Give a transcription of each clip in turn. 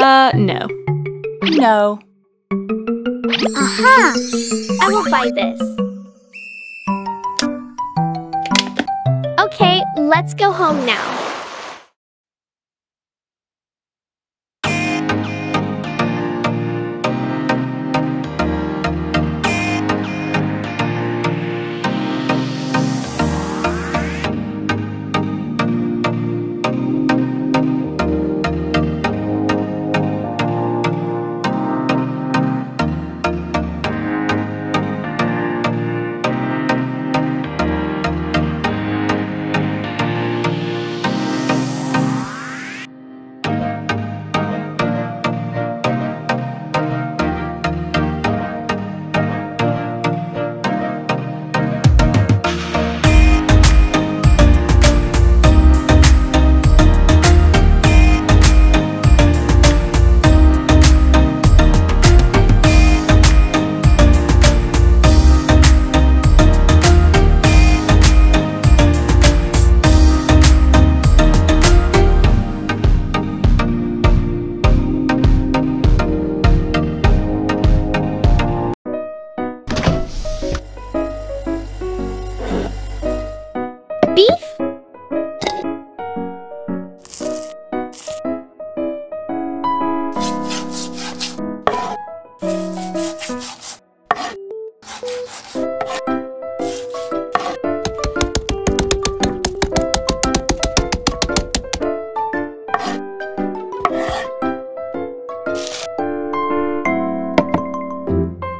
No. No. Aha! I will buy this. Okay, let's go home now. Beef?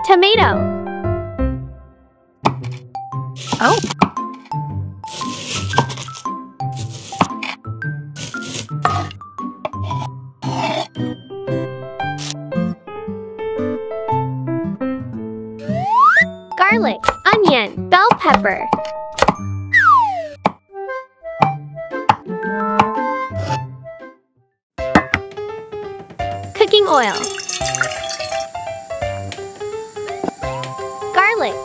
Tomato. Oh. Garlic, onion, bell pepper. Cooking oil. Garlic.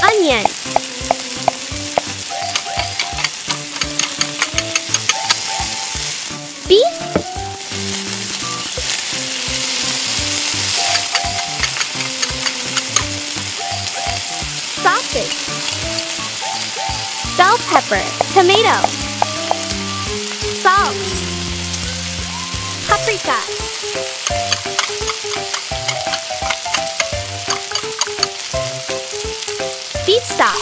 Onion. Beef. Sausage. Bell pepper. Tomato. Salt. Paprika. Beef stock.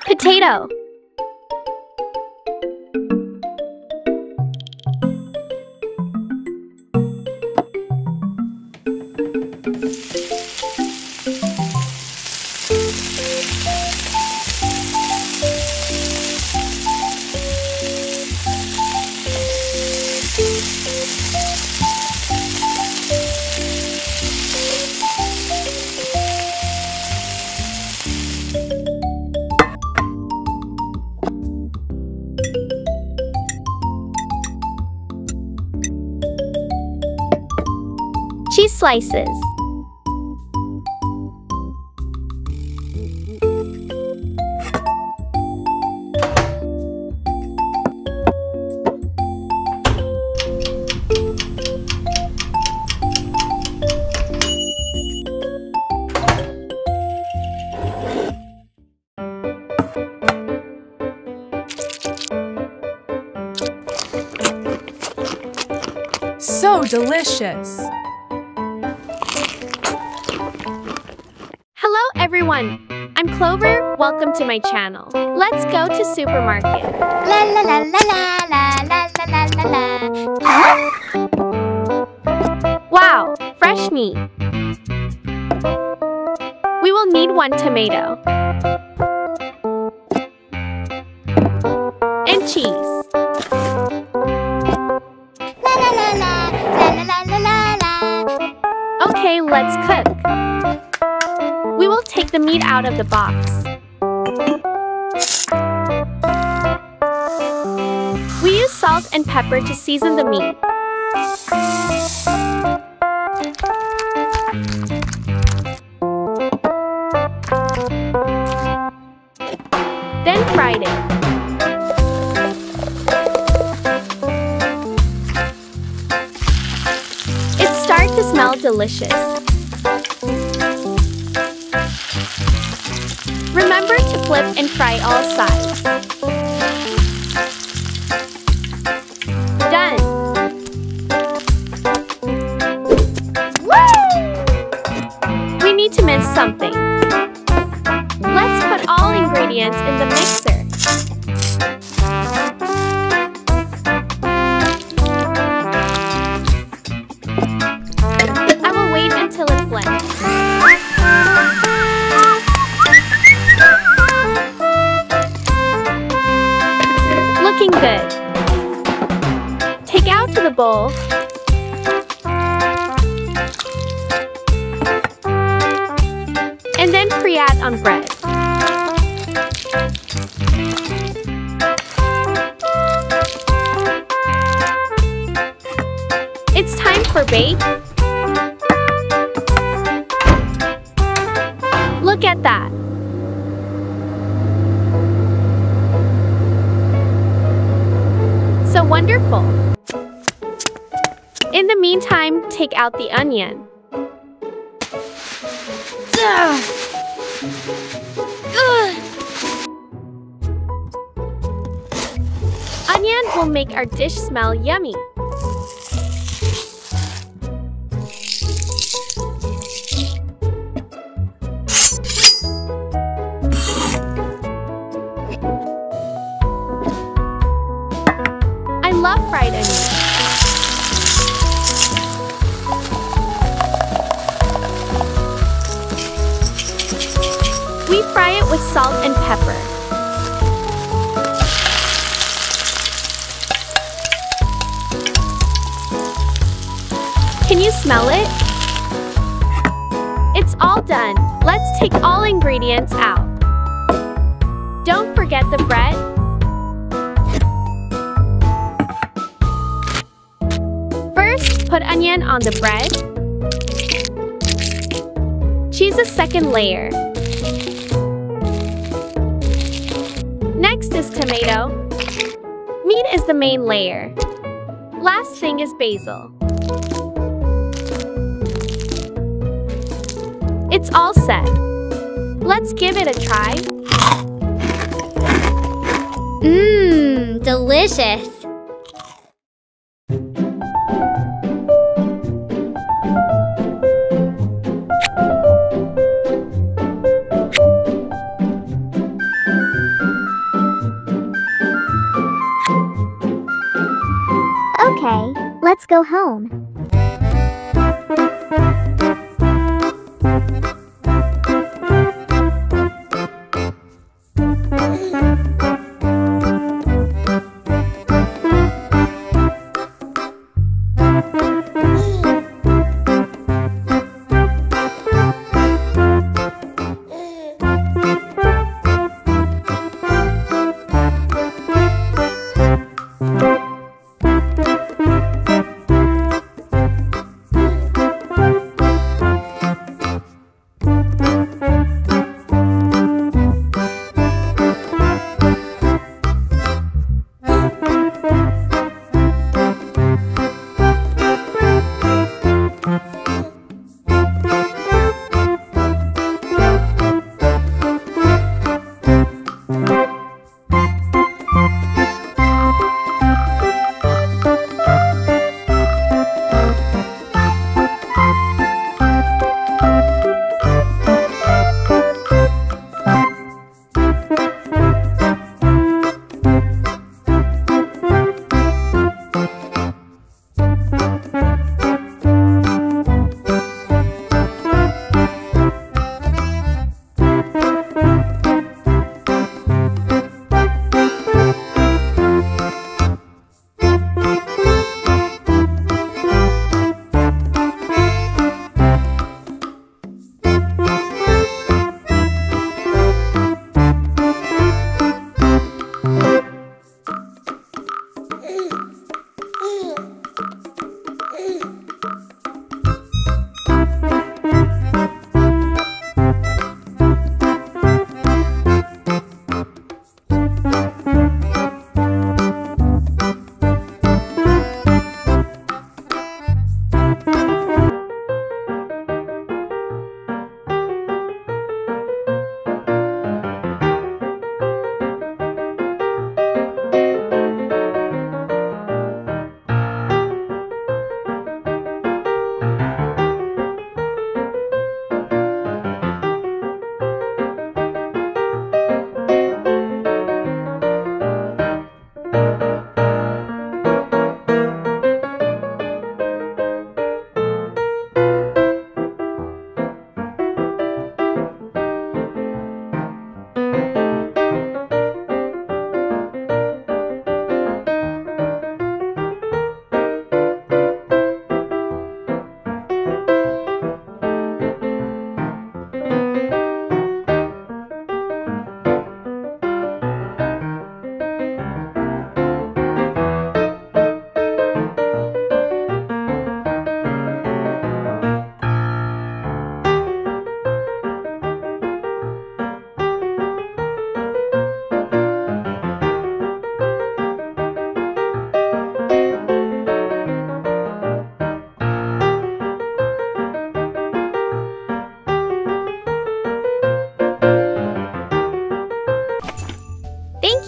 Potato. Cheese slices. So delicious. Hello everyone, I'm Clover. Welcome to my channel. Let's go to supermarket. La la la la la la la la la la. Huh? Wow, fresh meat. We will need 1 tomato. And cheese. La la la la la la la la la. Okay, let's cook. We will take the meat out of the box. We use salt and pepper to season the meat. Then fried it. It started to smell delicious. Remember to flip and fry all sides. Done! Woo! We need to mix something. Let's put all ingredients in the mixer. I will wait until it blends. Looking good. Take out to the bowl. And then pre-add on bread. It's time for bake. Look at that. So wonderful. In the meantime, take out the onion. Onion will make our dish smell yummy. I love fried onions. We fry it with salt and pepper. Can you smell it? It's all done. Let's take all ingredients out. Don't forget the bread. First, put onion on the bread. Choose a second layer. Next is tomato. Meat is the main layer. Last thing is basil. It's all set. Let's give it a try. Mmm, delicious. Okay, let's go home.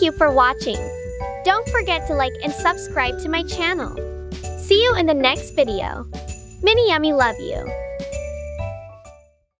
you for watching. Don't forget to like and subscribe to my channel. See you in the next video. Mini Yummy love you.